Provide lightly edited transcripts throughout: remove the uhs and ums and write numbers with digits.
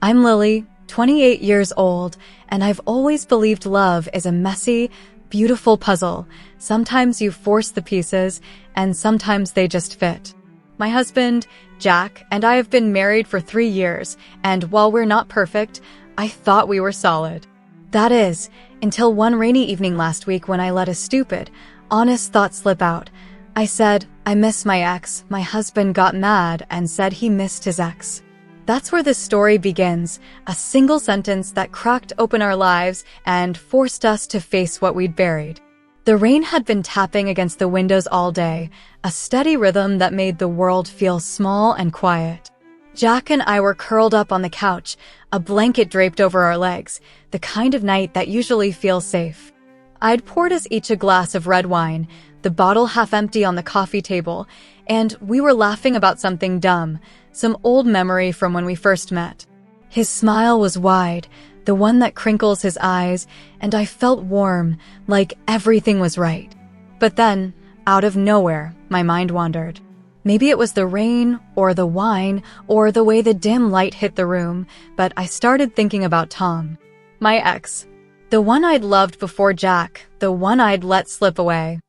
I'm Lily, 28 years old, and I've always believed love is a messy, beautiful puzzle. Sometimes you force the pieces, and sometimes they just fit. My husband, Jack, and I have been married for 3 years, and while we're not perfect, I thought we were solid. That is, until one rainy evening last week when I let a stupid, honest thought slip out. I said, I miss my ex. My husband got mad and said he missed his ex. That's where this story begins, a single sentence that cracked open our lives and forced us to face what we'd buried. The rain had been tapping against the windows all day, a steady rhythm that made the world feel small and quiet. Jack and I were curled up on the couch, a blanket draped over our legs, the kind of night that usually feels safe. I'd poured us each a glass of red wine, the bottle half empty on the coffee table, and we were laughing about something dumb, some old memory from when we first met. His smile was wide, the one that crinkles his eyes, and I felt warm, like everything was right. But then, out of nowhere, my mind wandered. Maybe it was the rain, or the wine, or the way the dim light hit the room, but I started thinking about Tom. My ex. The one I'd loved before Jack, the one I'd let slip away.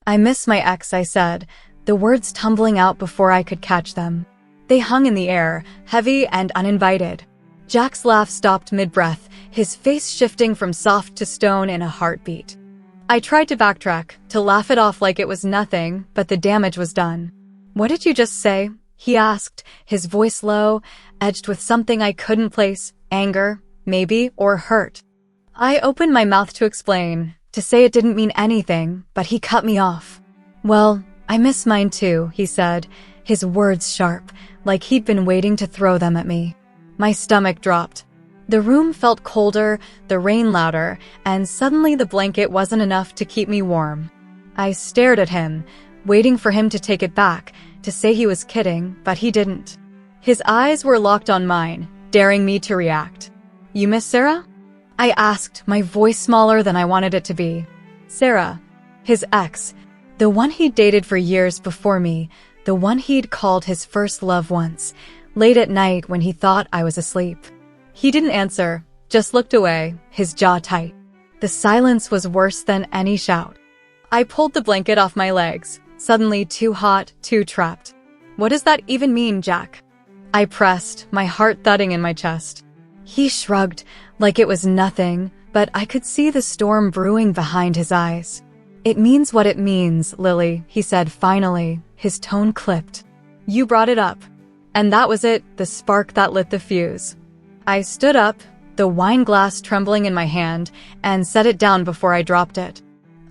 I miss my ex, I said, the words tumbling out before I could catch them. They hung in the air, heavy and uninvited. Jack's laugh stopped mid-breath, his face shifting from soft to stone in a heartbeat. I tried to backtrack, to laugh it off like it was nothing, but the damage was done. What did you just say? He asked, his voice low, edged with something I couldn't place, anger, maybe, or hurt. I opened my mouth to explain, to say it didn't mean anything, but he cut me off. Well, I miss mine too, he said, his words sharp, like he'd been waiting to throw them at me. My stomach dropped. The room felt colder, the rain louder, and suddenly the blanket wasn't enough to keep me warm. I stared at him, waiting for him to take it back, to say he was kidding, but he didn't. His eyes were locked on mine, daring me to react. You miss Sarah? I asked, my voice smaller than I wanted it to be. Sarah, his ex, the one he'd dated for years before me, the one he'd called his first love once, late at night when he thought I was asleep. He didn't answer, just looked away, his jaw tight. The silence was worse than any shout. I pulled the blanket off my legs, suddenly too hot, too trapped. What does that even mean, Jack? I pressed, my heart thudding in my chest. He shrugged, like it was nothing, but I could see the storm brewing behind his eyes. It means what it means, Lily, he said finally, his tone clipped. You brought it up. And that was it, the spark that lit the fuse. I stood up, the wine glass trembling in my hand, and set it down before I dropped it.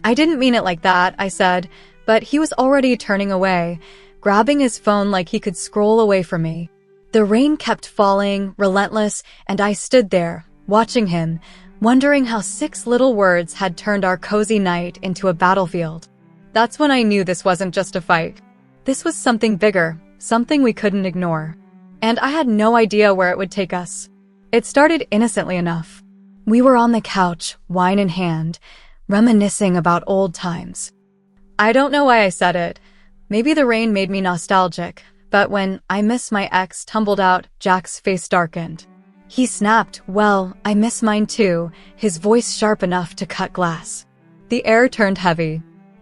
I didn't mean it like that, I said, but he was already turning away, grabbing his phone like he could scroll away from me. The rain kept falling, relentless, and I stood there, watching him, wondering how 6 little words had turned our cozy night into a battlefield. That's when I knew this wasn't just a fight. This was something bigger, something we couldn't ignore. And I had no idea where it would take us. It started innocently enough. We were on the couch, wine in hand, reminiscing about old times. I don't know why I said it. Maybe the rain made me nostalgic, but when I miss my ex tumbled out, Jack's face darkened. He snapped, well, I miss mine too, his voice sharp enough to cut glass. The air turned heavy.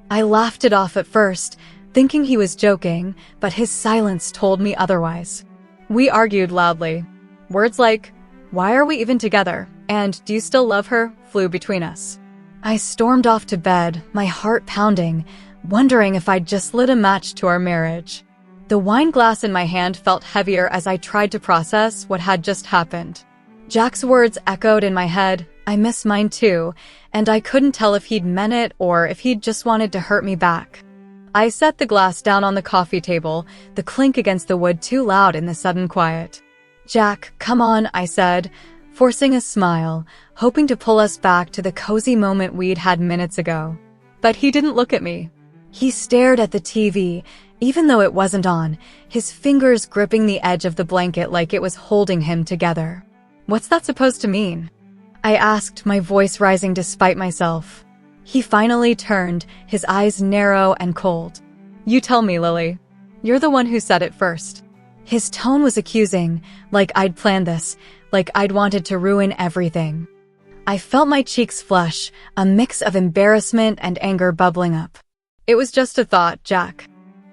I laughed it off at first, thinking he was joking, but his silence told me otherwise. We argued loudly. Words like, why are we even together? And do you still love her? Flew between us. I stormed off to bed, my heart pounding, wondering if I'd just lit a match to our marriage. The wine glass in my hand felt heavier as I tried to process what had just happened. Jack's words echoed in my head, I miss mine too, and I couldn't tell if he'd meant it or if he'd just wanted to hurt me back. I set the glass down on the coffee table, the clink against the wood too loud in the sudden quiet. Jack, come on, I said, forcing a smile, hoping to pull us back to the cozy moment we'd had minutes ago. But he didn't look at me. He stared at the TV, even though it wasn't on, his fingers gripping the edge of the blanket like it was holding him together. What's that supposed to mean? I asked, my voice rising despite myself. He finally turned, his eyes narrow and cold. You tell me, Lily. You're the one who said it first. His tone was accusing, like I'd planned this, like I'd wanted to ruin everything. I felt my cheeks flush, a mix of embarrassment and anger bubbling up. It was just a thought, Jack.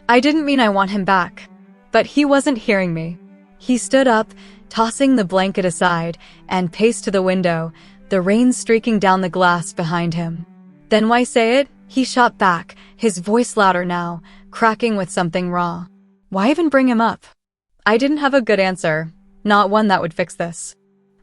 I didn't mean I want him back. But he wasn't hearing me. He stood up, tossing the blanket aside, and paced to the window, the rain streaking down the glass behind him. Then why say it? He shot back, his voice louder now, cracking with something raw. Why even bring him up? I didn't have a good answer, not one that would fix this.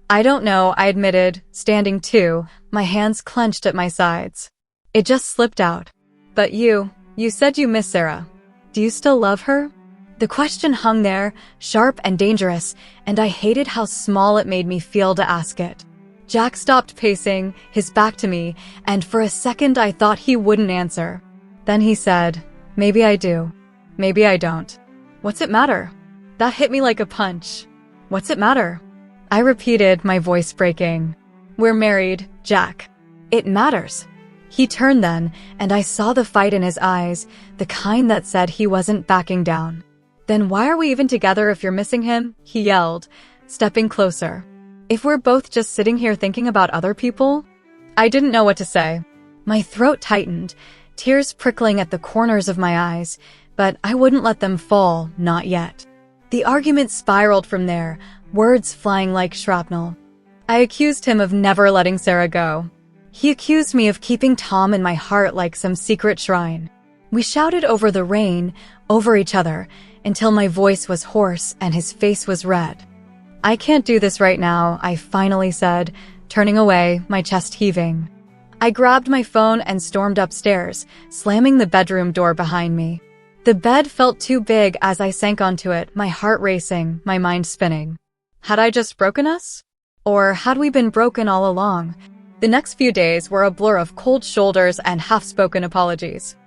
I don't know, I admitted, standing too, my hands clenched at my sides. It just slipped out. But you said you miss Sarah. Do you still love her? The question hung there, sharp and dangerous, and I hated how small it made me feel to ask it. Jack stopped pacing, his back to me, and for a second I thought he wouldn't answer. Then he said, maybe I do. Maybe I don't. What's it matter? That hit me like a punch. What's it matter? I repeated, my voice breaking. We're married, Jack. It matters. He turned then, and I saw the fight in his eyes, the kind that said he wasn't backing down. Then why are we even together if you're missing him? He yelled, stepping closer. If we're both just sitting here thinking about other people? I didn't know what to say. My throat tightened, tears prickling at the corners of my eyes, but I wouldn't let them fall, not yet. The argument spiraled from there, words flying like shrapnel. I accused him of never letting Sarah go. He accused me of keeping Tom in my heart like some secret shrine. We shouted over the rain, over each other, until my voice was hoarse and his face was red. I can't do this right now, I finally said, turning away, my chest heaving. I grabbed my phone and stormed upstairs, slamming the bedroom door behind me. The bed felt too big as I sank onto it, my heart racing, my mind spinning. Had I just broken us? Or had we been broken all along? The next few days were a blur of cold shoulders and half-spoken apologies.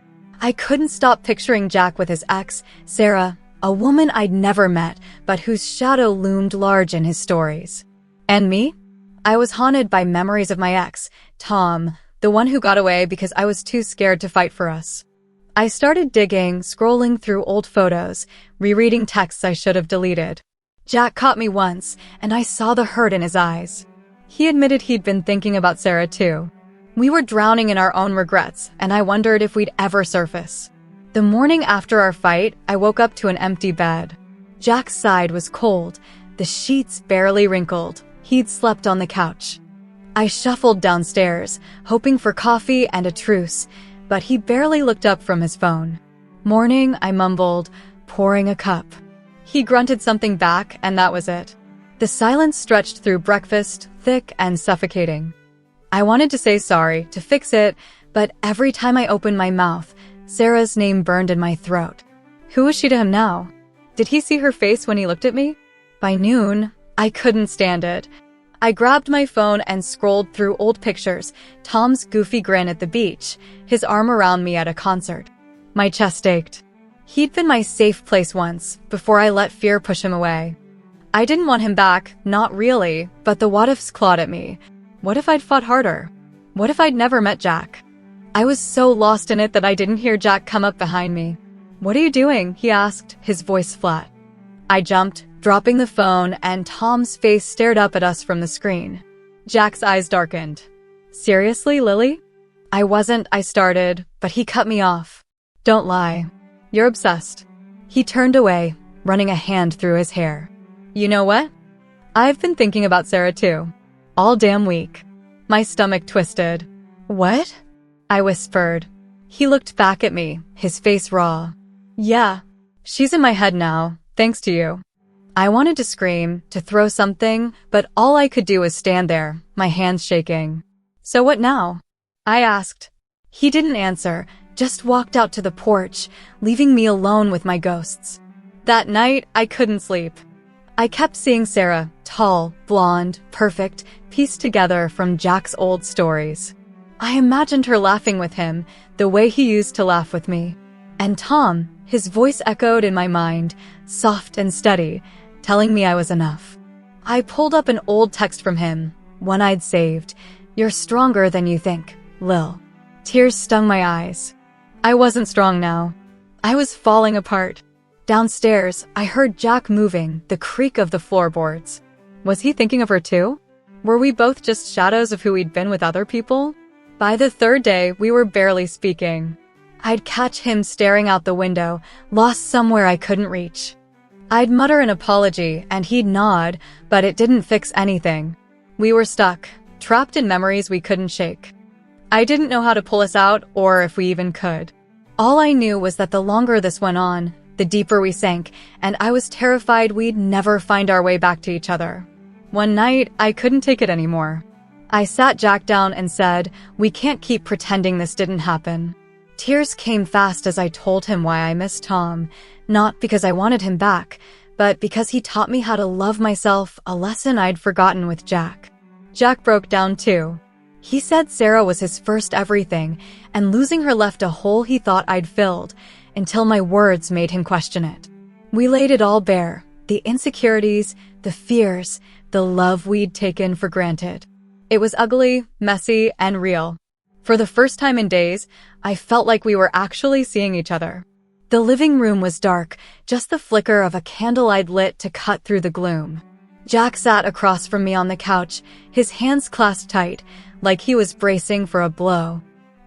I couldn't stop picturing Jack with his ex, Sarah, a woman I'd never met, but whose shadow loomed large in his stories. And me? I was haunted by memories of my ex, Tom, the one who got away because I was too scared to fight for us. I started digging, scrolling through old photos, rereading texts I should have deleted. Jack caught me once, and I saw the hurt in his eyes. He admitted he'd been thinking about Sarah too. We were drowning in our own regrets, and I wondered if we'd ever surface. The morning after our fight, I woke up to an empty bed. Jack's side was cold, the sheets barely wrinkled. He'd slept on the couch. I shuffled downstairs, hoping for coffee and a truce, but he barely looked up from his phone. Morning, I mumbled, pouring a cup. He grunted something back, and that was it. The silence stretched through breakfast, thick and suffocating. I wanted to say sorry, to fix it, but every time I opened my mouth, Sarah's name burned in my throat. Who was she to him now? Did he see her face when he looked at me? By noon, I couldn't stand it. I grabbed my phone and scrolled through old pictures, Tom's goofy grin at the beach, his arm around me at a concert. My chest ached. He'd been my safe place once, before I let fear push him away. I didn't want him back, not really, but the what-ifs clawed at me. What if I'd fought harder? What if I'd never met Jack? I was so lost in it that I didn't hear Jack come up behind me. What are you doing? He asked, his voice flat. I jumped, dropping the phone, and Tom's face stared up at us from the screen. Jack's eyes darkened. Seriously, Lily? I started, but he cut me off. Don't lie. You're obsessed. He turned away, running a hand through his hair. You know what? I've been thinking about Sarah too. All damn week. My stomach twisted. What? I whispered. He looked back at me, his face raw. Yeah. She's in my head now, thanks to you. I wanted to scream, to throw something, but all I could do was stand there, my hands shaking. So what now? I asked. He didn't answer, just walked out to the porch, leaving me alone with my ghosts. That night, I couldn't sleep. I kept seeing Sarah, tall, blonde, perfect, pieced together from Jack's old stories. I imagined her laughing with him, the way he used to laugh with me. And Tom, his voice echoed in my mind, soft and steady, telling me I was enough. I pulled up an old text from him, one I'd saved. You're stronger than you think, Lil. Tears stung my eyes. I wasn't strong now. I was falling apart. Downstairs, I heard Jack moving, the creak of the floorboards. Was he thinking of her too? Were we both just shadows of who we'd been with other people? By the third day, we were barely speaking. I'd catch him staring out the window, lost somewhere I couldn't reach. I'd mutter an apology, and he'd nod, but it didn't fix anything. We were stuck, trapped in memories we couldn't shake. I didn't know how to pull us out, or if we even could. All I knew was that the longer this went on, the deeper we sank, and I was terrified we'd never find our way back to each other. One night, I couldn't take it anymore. I sat Jack down and said, "We can't keep pretending this didn't happen." Tears came fast as I told him why I missed Tom, not because I wanted him back, but because he taught me how to love myself, a lesson I'd forgotten with Jack. Jack broke down too. He said Sarah was his first everything, and losing her left a hole he thought I'd filled, until my words made him question it. We laid it all bare, the insecurities, the fears, the love we'd taken for granted. It was ugly, messy, and real. For the first time in days, I felt like we were actually seeing each other. The living room was dark, just the flicker of a candle I'd lit to cut through the gloom. Jack sat across from me on the couch, his hands clasped tight, like he was bracing for a blow.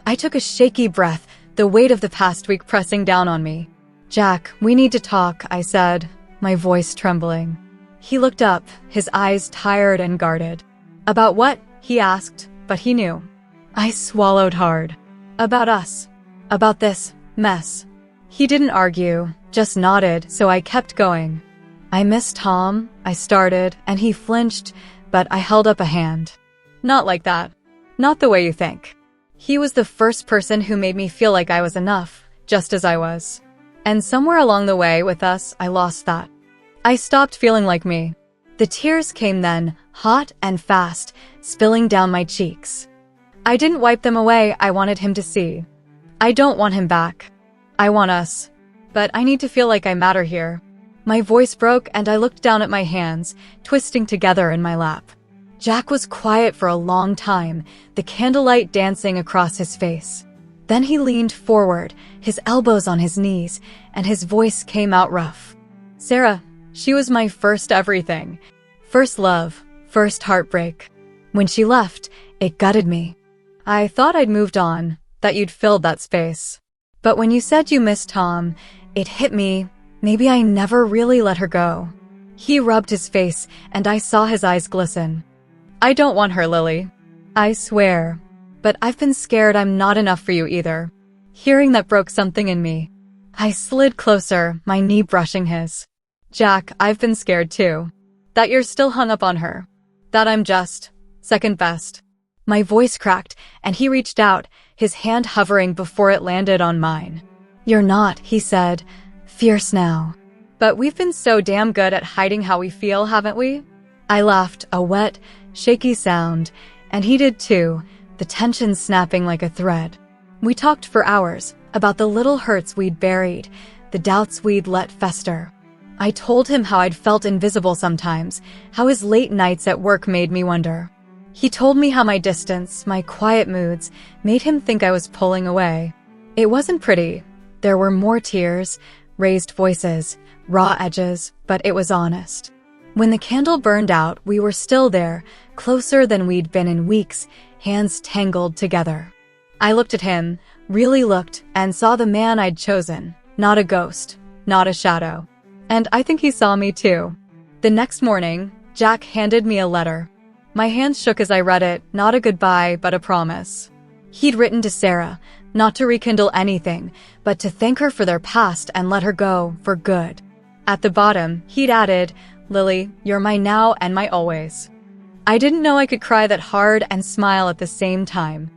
I took a shaky breath, the weight of the past week pressing down on me. "Jack, we need to talk," I said, my voice trembling. He looked up, his eyes tired and guarded. "About what?" he asked, but he knew. I swallowed hard. "About us. About this mess." He didn't argue, just nodded, so I kept going. "I miss Tom," I started, and he flinched, but I held up a hand. "Not like that. Not the way you think." He was the first person who made me feel like I was enough, just as I was. And somewhere along the way with us, I lost that. I stopped feeling like me. The tears came then, hot and fast, spilling down my cheeks. I didn't wipe them away, I wanted him to see. I don't want him back. I want us. But I need to feel like I matter here. My voice broke and I looked down at my hands, twisting together in my lap. Jack was quiet for a long time, the candlelight dancing across his face. Then he leaned forward, his elbows on his knees, and his voice came out rough. "Sarah, she was my first everything. First love, first heartbreak. When she left, it gutted me. I thought I'd moved on, that you'd filled that space. But when you said you missed Tom, it hit me, maybe I never really let her go." He rubbed his face, and I saw his eyes glisten. "I don't want her, Lily. I swear. But I've been scared I'm not enough for you either." Hearing that broke something in me. I slid closer, my knee brushing his. "Jack, I've been scared too. That you're still hung up on her. That I'm just second best." My voice cracked, and he reached out, his hand hovering before it landed on mine. "You're not," he said, fierce now. "But we've been so damn good at hiding how we feel, haven't we?" I laughed, a wet, shaky sound, and he did too, the tension snapping like a thread. We talked for hours, about the little hurts we'd buried, the doubts we'd let fester. I told him how I'd felt invisible sometimes, how his late nights at work made me wonder. He told me how my distance, my quiet moods, made him think I was pulling away. It wasn't pretty. There were more tears, raised voices, raw edges, but it was honest. When the candle burned out, we were still there, closer than we'd been in weeks, hands tangled together. I looked at him, really looked, and saw the man I'd chosen, not a ghost, not a shadow. And I think he saw me too. The next morning, Jack handed me a letter. My hands shook as I read it, not a goodbye, but a promise. He'd written to Sarah, not to rekindle anything, but to thank her for their past and let her go, for good. At the bottom, he'd added, "Lily, you're my now and my always." I didn't know I could cry that hard and smile at the same time.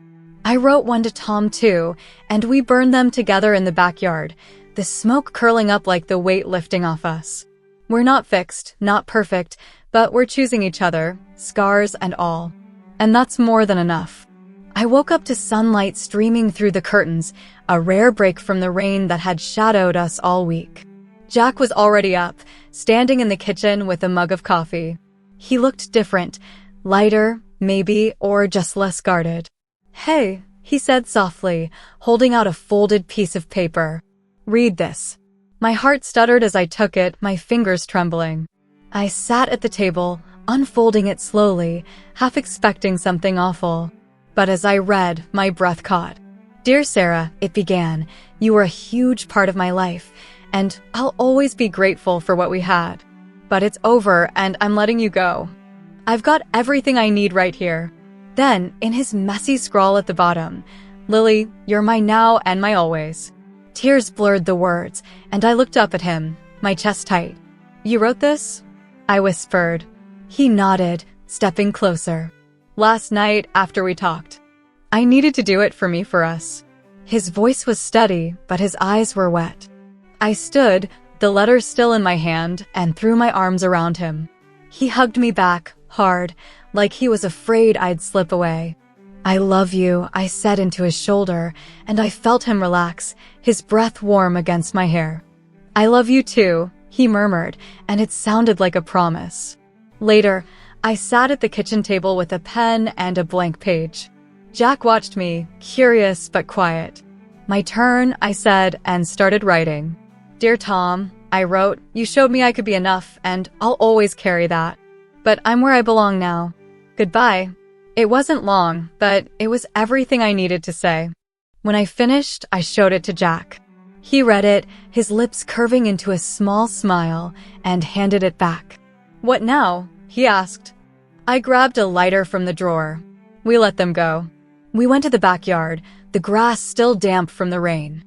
I wrote one to Tom too, and we burned them together in the backyard, the smoke curling up like the weight lifting off us. We're not fixed, not perfect, but we're choosing each other, scars and all. And that's more than enough. I woke up to sunlight streaming through the curtains, a rare break from the rain that had shadowed us all week. Jack was already up, standing in the kitchen with a mug of coffee. He looked different, lighter, maybe, or just less guarded. "Hey," he said softly, holding out a folded piece of paper. "Read this." My heart stuttered as I took it, my fingers trembling. I sat at the table, unfolding it slowly, half expecting something awful. But as I read, my breath caught. "Dear Sarah," it began, "you were a huge part of my life, and I'll always be grateful for what we had. But it's over, and I'm letting you go. I've got everything I need right here." Then, in his messy scrawl at the bottom, "Lily, you're my now and my always." Tears blurred the words, and I looked up at him, my chest tight. "You wrote this?" I whispered. He nodded, stepping closer. "Last night, after we talked. I needed to do it for us." His voice was steady, but his eyes were wet. I stood, the letter still in my hand, and threw my arms around him. He hugged me back, hard, like he was afraid I'd slip away. "I love you," I said into his shoulder, and I felt him relax, his breath warm against my hair. "I love you too," he murmured, and it sounded like a promise. Later, I sat at the kitchen table with a pen and a blank page. Jack watched me, curious but quiet. "My turn," I said, and started writing. "Dear Tom," I wrote, "you showed me I could be enough, and I'll always carry that. But I'm where I belong now. Goodbye." It wasn't long, but it was everything I needed to say. When I finished, I showed it to Jack. He read it, his lips curving into a small smile, and handed it back. "What now?" he asked. I grabbed a lighter from the drawer. We let them go. We went to the backyard, the grass still damp from the rain.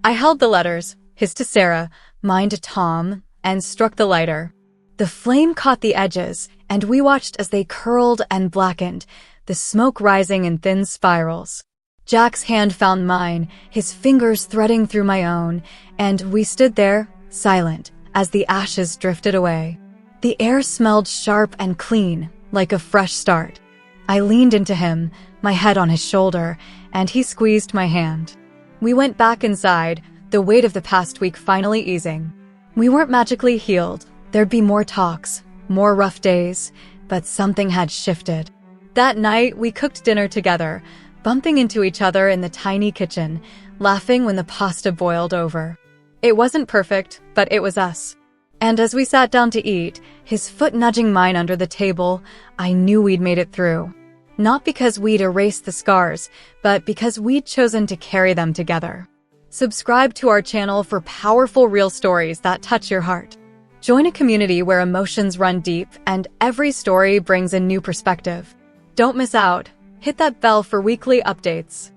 I held the letters, his to Sarah, mine to Tom, and struck the lighter. The flame caught the edges, and we watched as they curled and blackened, the smoke rising in thin spirals. Jack's hand found mine, his fingers threading through my own, and we stood there, silent, as the ashes drifted away. The air smelled sharp and clean, like a fresh start. I leaned into him, my head on his shoulder, and he squeezed my hand. We went back inside, the weight of the past week finally easing. We weren't magically healed. There'd be more talks, more rough days, but something had shifted. That night, we cooked dinner together, bumping into each other in the tiny kitchen, laughing when the pasta boiled over. It wasn't perfect, but it was us. And as we sat down to eat, his foot nudging mine under the table, I knew we'd made it through. Not because we'd erased the scars, but because we'd chosen to carry them together. Subscribe to our channel for powerful real stories that touch your heart. Join a community where emotions run deep and every story brings a new perspective. Don't miss out. Hit that bell for weekly updates.